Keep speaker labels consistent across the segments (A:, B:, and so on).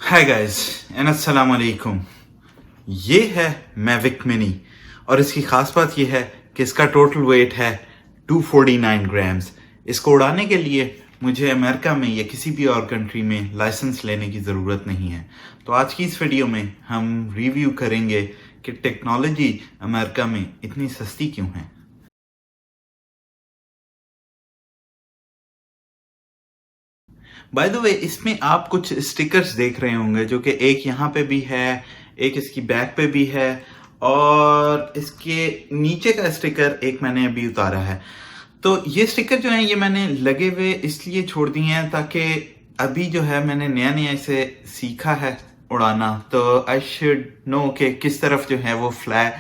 A: Hi guys and अस्सलाम वालेकुम। ये है मैविक मिनी और इसकी ख़ास बात ये है कि इसका टोटल वेट है 249 ग्राम्स। इसको उड़ाने के लिए मुझे अमेरिका में या किसी भी और कंट्री में लाइसेंस लेने की ज़रूरत नहीं है। तो आज की इस वीडियो में हम रिव्यू करेंगे कि टेक्नोलॉजी अमेरिका में इतनी सस्ती क्यों है। बाय द वे इसमें आप कुछ स्टिकर्स देख रहे होंगे जो कि एक यहाँ पे भी है, एक इसकी बैक पे भी है और इसके नीचे का स्टिकर एक मैंने अभी उतारा है। तो ये स्टिकर जो है ये मैंने लगे हुए इसलिए छोड़ दिए हैं ताकि अभी जो है मैंने नया नया इसे सीखा है उड़ाना, तो आई शुड नो कि किस तरफ जो है वो फ्लाई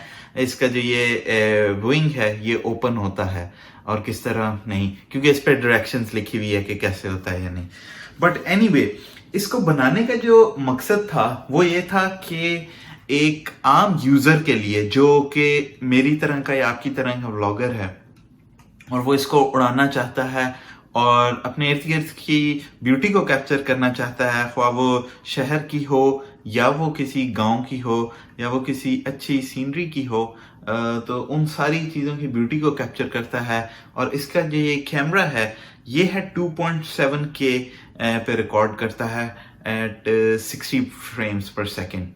A: इसका जो ये विंग है ये ओपन होता है और किस तरह नहीं, क्योंकि इस पर डायरेक्शंस लिखी हुई है कि कैसे होता है या नहीं। बट एनीवे इसको बनाने का जो मकसद था वो ये था कि एक आम यूजर के लिए जो कि मेरी तरह का या आपकी तरह का व्लॉगर है और वो इसको उड़ाना चाहता है और अपने इर्द गिर्द की ब्यूटी को कैप्चर करना चाहता है, ख्वाह वो शहर की हो या वो किसी गांव की हो या वो किसी अच्छी सीनरी की हो, तो उन सारी चीज़ों की ब्यूटी को कैप्चर करता है। और इसका जो ये कैमरा है ये है 2.7K पे रिकॉर्ड करता है एट 60 फ्रेम्स पर सेकेंड।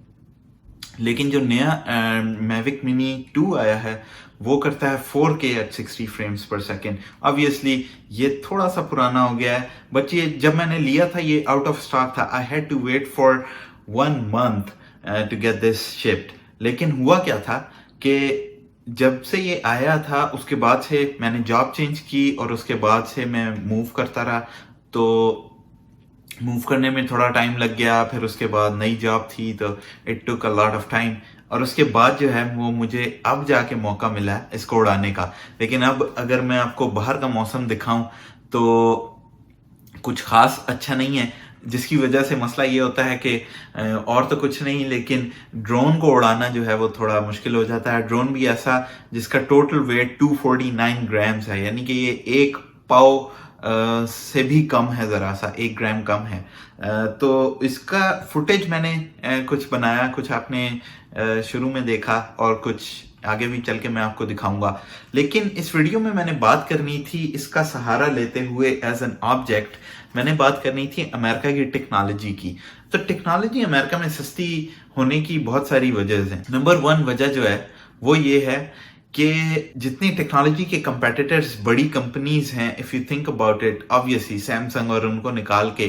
A: लेकिन जो नया मैविक मिनी 2 आया है वो करता है 4K एट 60 फ्रेम्स पर सेकेंड। ऑब्वियसली ये थोड़ा सा पुराना हो गया है, बट ये जब मैंने लिया था ये आउट ऑफ स्टॉक था। I had to wait for 1 month to get this shipped. लेकिन हुआ क्या था कि जब से ये आया था उसके बाद से मैंने जॉब चेंज की और उसके बाद से मैं मूव करता रहा, तो मूव करने में थोड़ा टाइम लग गया। फिर उसके बाद नई जॉब थी तो it took a lot of time और उसके बाद जो है वो मुझे अब जाके मौका मिला है इसको उड़ाने का। लेकिन अब अगर मैं आपको बाहर का मौसम दिखाऊं तो कुछ खास अच्छा नहीं है, जिसकी वजह से मसला ये होता है कि और तो कुछ नहीं लेकिन ड्रोन को उड़ाना जो है वो थोड़ा मुश्किल हो जाता है। ड्रोन भी ऐसा जिसका टोटल वेट 249 ग्राम्स है, यानी कि ये एक पाव से भी कम है, ज़रा सा 1 ग्राम कम है। तो इसका फुटेज मैंने कुछ बनाया, कुछ आपने शुरू में देखा और कुछ आगे भी चल के मैं आपको दिखाऊंगा। लेकिन इस वीडियो में मैंने बात करनी थी इसका सहारा लेते हुए एज एन ऑब्जेक्ट, मैंने बात करनी थी अमेरिका की टेक्नोलॉजी की। तो टेक्नोलॉजी अमेरिका में सस्ती होने की बहुत सारी वजह हैं। नंबर 1 वजह जो है वो ये है कि जितनी टेक्नोलॉजी के कंपेटिटर्स बड़ी कंपनीज हैं, if you think about it, obviously Samsung और उनको निकाल के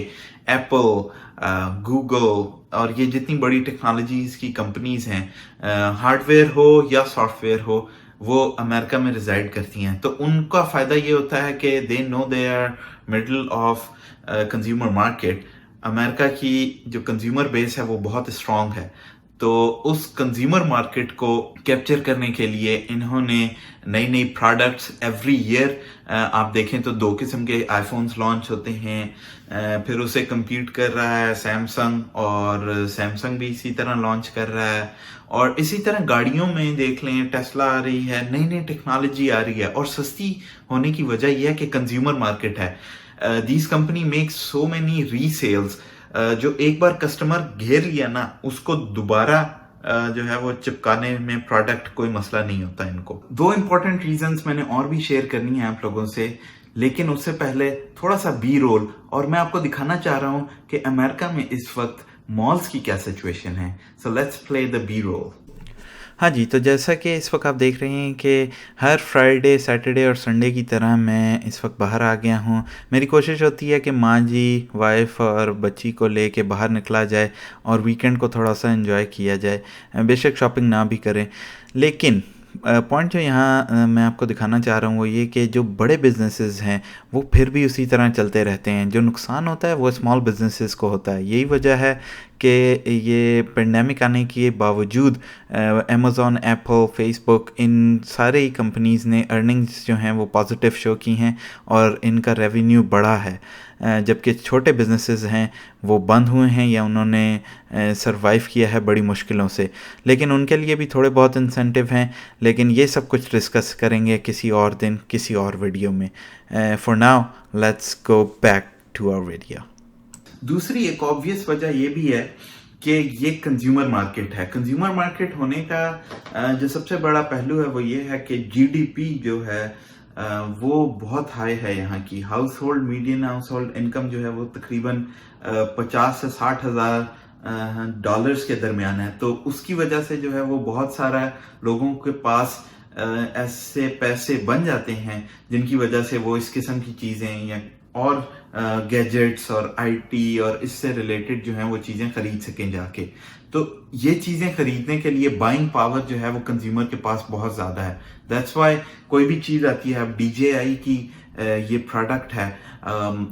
A: एप्पल, गूगल और ये जितनी बड़ी टेक्नोलॉजीज की कंपनीज हैं, हार्डवेयर हो या सॉफ्टवेयर हो, वो अमेरिका में रिजाइड करती हैं। तो उनका फ़ायदा ये होता है कि they know they are middle of consumer market. America की जो कंज्यूमर बेस है वो बहुत स्ट्रांग है, तो उस कंज्यूमर मार्केट को कैप्चर करने के लिए इन्होंने नई नई प्रोडक्ट्स एवरी ईयर, आप देखें तो 2 किस्म के आईफोन्स लॉन्च होते हैं। फिर उसे कम्पीट कर रहा है सैमसंग और सैमसंग भी इसी तरह लॉन्च कर रहा है। और इसी तरह गाड़ियों में देख लें, टेस्ला आ रही है, नई नई टेक्नोलॉजी आ रही है और सस्ती होने की वजह यह है कि कंज्यूमर मार्केट है। These company make so many resales, जो एक बार कस्टमर घेर लिया ना उसको दोबारा जो है वो चिपकाने में प्रोडक्ट कोई मसला नहीं होता इनको। 2 इंपॉर्टेंट रीजंस मैंने और भी शेयर करनी है आप लोगों से, लेकिन उससे पहले थोड़ा सा बी रोल, और मैं आपको दिखाना चाह रहा हूं कि अमेरिका में इस वक्त मॉल्स की क्या सिचुएशन है। So let's play the B roll. हाँ जी, तो जैसा कि इस वक्त आप देख रहे हैं कि हर फ्राइडे, सैटरडे और संडे की तरह मैं इस वक्त बाहर आ गया हूँ। मेरी कोशिश होती है कि माँ जी, वाइफ और बच्ची को लेके बाहर निकला जाए और वीकेंड को थोड़ा सा एंजॉय किया जाए। बेशक शॉपिंग ना भी करें, लेकिन पॉइंट जो यहाँ मैं आपको दिखाना चाह रहा हूँ वो ये कि जो बड़े बिजनेसेस हैं वो फिर भी उसी तरह चलते रहते हैं। जो नुकसान होता है वो स्मॉल बिजनेसेस को होता है। यही वजह है कि ये पेंडेमिक आने के बावजूद अमेज़ॉन, एप्पल, फेसबुक, इन सारे ही कंपनीज़ ने अर्निंग्स जो हैं वो पॉजिटिव शो की हैं और इनका रेवेन्यू बढ़ा है। जबकि छोटे बिजनेसेस हैं वो बंद हुए हैं या उन्होंने सरवाइव किया है बड़ी मुश्किलों से। लेकिन उनके लिए भी थोड़े बहुत इंसेंटिव हैं, लेकिन ये सब कुछ डिस्कस करेंगे किसी और दिन, किसी और वीडियो में। For now let's go back to our video. दूसरी एक ऑब्वियस वजह ये भी है कि ये कंज्यूमर मार्केट है। कंज्यूमर मार्केट होने का जो सबसे बड़ा पहलू है वो ये है कि जीडीपी जो है वो बहुत हाई है यहाँ की। मीडियन हाउस होल्ड इनकम जो है वो तकरीबन 50 से 60 हजार डॉलर्स के दरमियान है। तो उसकी वजह से जो है वो बहुत सारा लोगों के पास ऐसे पैसे बन जाते हैं जिनकी वजह से वो इस किस्म की चीजें या और गैजेट्स और आईटी और इससे रिलेटेड जो है वो चीजें खरीद सकें जाके। तो ये चीजें खरीदने के लिए बाइंग पावर जो है वो कंज्यूमर के पास बहुत ज्यादा है। दैट्स वाई कोई भी चीज आती है, अब DJI की ये प्रोडक्ट है,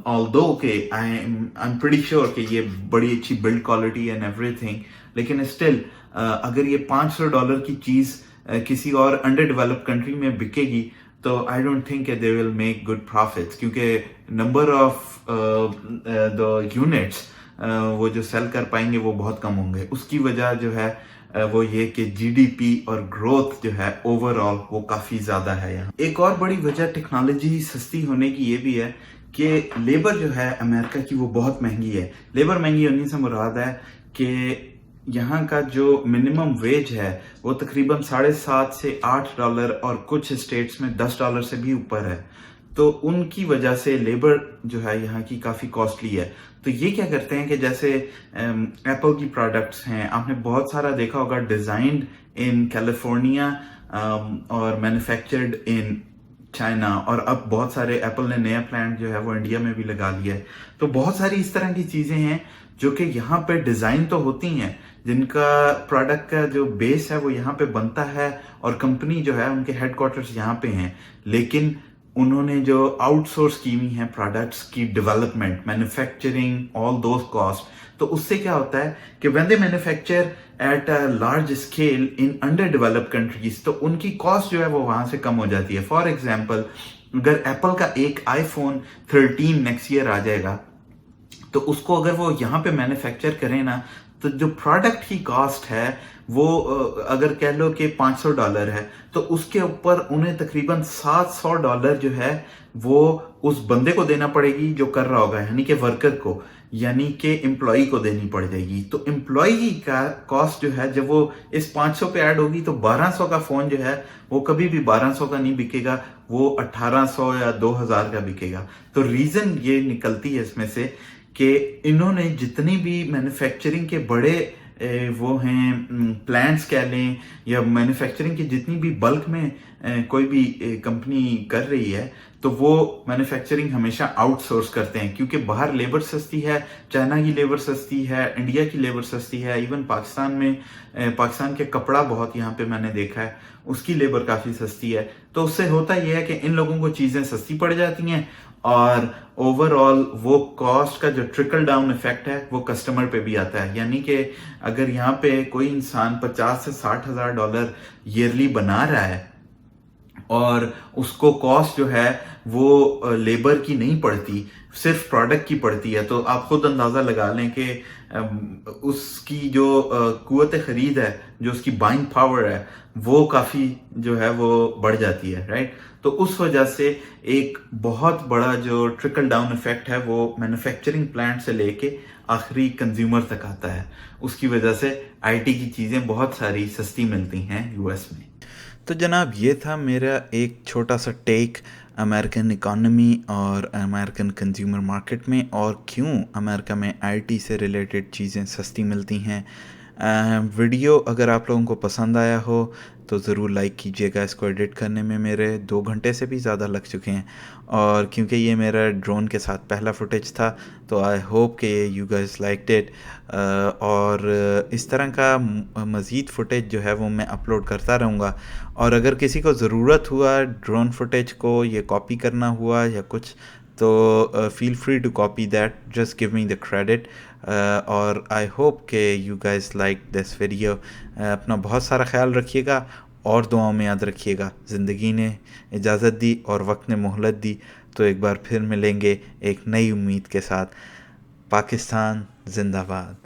A: ऑल्दो के आई एम प्रीटी श्योर कि ये बड़ी अच्छी बिल्ड क्वालिटी एंड एवरीथिंग, लेकिन स्टिल अगर ये $500 की चीज किसी और अंडर डेवलप्ड कंट्री में बिकेगी तो I don't think they will make good profits, क्योंकि नंबर ऑफ द यूनिट्स वो जो सेल कर पाएंगे वो बहुत कम होंगे। उसकी वजह जो है वो ये कि जीडीपी और ग्रोथ जो है ओवरऑल वो काफी ज्यादा है यहाँ। एक और बड़ी वजह टेक्नोलॉजी सस्ती होने की ये भी है कि लेबर जो है अमेरिका की वो बहुत महंगी है। लेबर महंगी होने से मुराद है कि यहाँ का जो मिनिमम वेज है वो तकरीबन $7.5 से $8 और कुछ स्टेट्स में $10 से भी ऊपर है। तो उनकी वजह से लेबर जो है यहाँ की काफी कॉस्टली है। तो ये क्या करते हैं कि जैसे एप्पल की प्रोडक्ट्स हैं, आपने बहुत सारा देखा होगा डिजाइन्ड इन कैलिफोर्निया और मैन्युफैक्चर्ड इन चाइना, और अब बहुत सारे एप्पल ने नया प्लांट जो है वो इंडिया में भी लगा लिया है। तो बहुत सारी इस तरह की चीजें हैं जो कि यहाँ पे डिजाइन तो होती हैं, जिनका प्रोडक्ट का जो बेस है वो यहाँ पे बनता है और कंपनी जो है उनके हेडक्वार्टर्स यहाँ पे हैं, लेकिन उन्होंने जो आउटसोर्स की हुई है प्रोडक्ट्स की development, manufacturing, all those cost, तो उससे क्या होता है कि when they manufacture at a large scale in under developed countries तो उनकी कॉस्ट जो है वो वहां से कम हो जाती है। फॉर एग्जाम्पल, अगर एप्पल का एक iPhone 13 नेक्स्ट ईयर आ जाएगा तो उसको अगर वो यहाँ पे मैन्युफैक्चर करें ना, तो जो प्रोडक्ट की कॉस्ट है वो अगर कह लो कि $500 है, तो उसके ऊपर उन्हें तकरीबन $700 जो है वो उस बंदे को देना पड़ेगी जो कर रहा होगा, यानी कि वर्कर को, यानी कि एम्प्लॉय को देनी पड़ जाएगी। तो एम्प्लॉय का कॉस्ट जो है जब वो इस 500 पे ऐड होगी तो 1200 का फोन जो है वो कभी भी 1200 का नहीं बिकेगा, वो 1800 या 2000 का बिकेगा। तो रीजन ये निकलती है इसमें से कि इन्होंने जितनी भी मैन्युफैक्चरिंग के बड़े वो हैं प्लांट्स कह लें या मैन्युफैक्चरिंग की जितनी भी बल्क में कोई भी कंपनी कर रही है, तो वो मैन्युफैक्चरिंग हमेशा आउटसोर्स करते हैं, क्योंकि बाहर लेबर सस्ती है, चाइना की लेबर सस्ती है, इंडिया की लेबर सस्ती है, इवन पाकिस्तान में पाकिस्तान के कपड़ा बहुत यहाँ पे मैंने देखा है उसकी लेबर काफी सस्ती है। तो उससे होता यह है कि इन लोगों को चीजें सस्ती पड़ जाती हैं और ओवरऑल वो कॉस्ट का जो ट्रिकल डाउन इफेक्ट है वो कस्टमर पे भी आता है। यानी कि अगर यहाँ पे कोई इंसान 50 से 60 हजार डॉलर ईयरली बना रहा है और उसको कॉस्ट जो है वो लेबर की नहीं पड़ती, सिर्फ प्रोडक्ट की पड़ती है, तो आप खुद अंदाजा लगा लें कि उसकी जो कुव्वत खरीद है, जो उसकी बाइंग पावर है, वो काफी जो है वो बढ़ जाती है, राइट। तो उस वजह से एक बहुत बड़ा जो ट्रिकल डाउन इफेक्ट है वो मैन्युफैक्चरिंग प्लांट से लेके आखिरी कंज्यूमर तक आता है। उसकी वजह से आईटी की चीजें बहुत सारी सस्ती मिलती हैं यूएस में। तो जनाब ये था मेरा एक छोटा सा टेक अमेरिकन इकॉनमी और अमेरिकन कंज्यूमर मार्केट में, और क्यों अमेरिका में आईटी से रिलेटेड चीज़ें सस्ती मिलती हैं। वीडियो अगर आप लोगों को पसंद आया हो तो ज़रूर लाइक कीजिएगा। इसको एडिट करने में मेरे 2 घंटे से भी ज़्यादा लग चुके हैं, और क्योंकि ये मेरा ड्रोन के साथ पहला फुटेज था तो आई होप कि यू गाइस लाइक्ड इट, और इस तरह का मज़ीद फुटेज जो है वो मैं अपलोड करता रहूँगा। और अगर किसी को ज़रूरत हुआ ड्रोन फुटेज को ये कॉपी करना हुआ या कुछ, तो feel free to copy that, just give me the credit. और आई होप कि you guys like this video. अपना बहुत सारा ख्याल रखिएगा और दुआओं में याद रखिएगा। ज़िंदगी ने इजाज़त दी और वक्त ने मोहलत दी, तो एक बार फिर मिलेंगे एक नई उम्मीद के साथ। पाकिस्तान जिंदाबाद।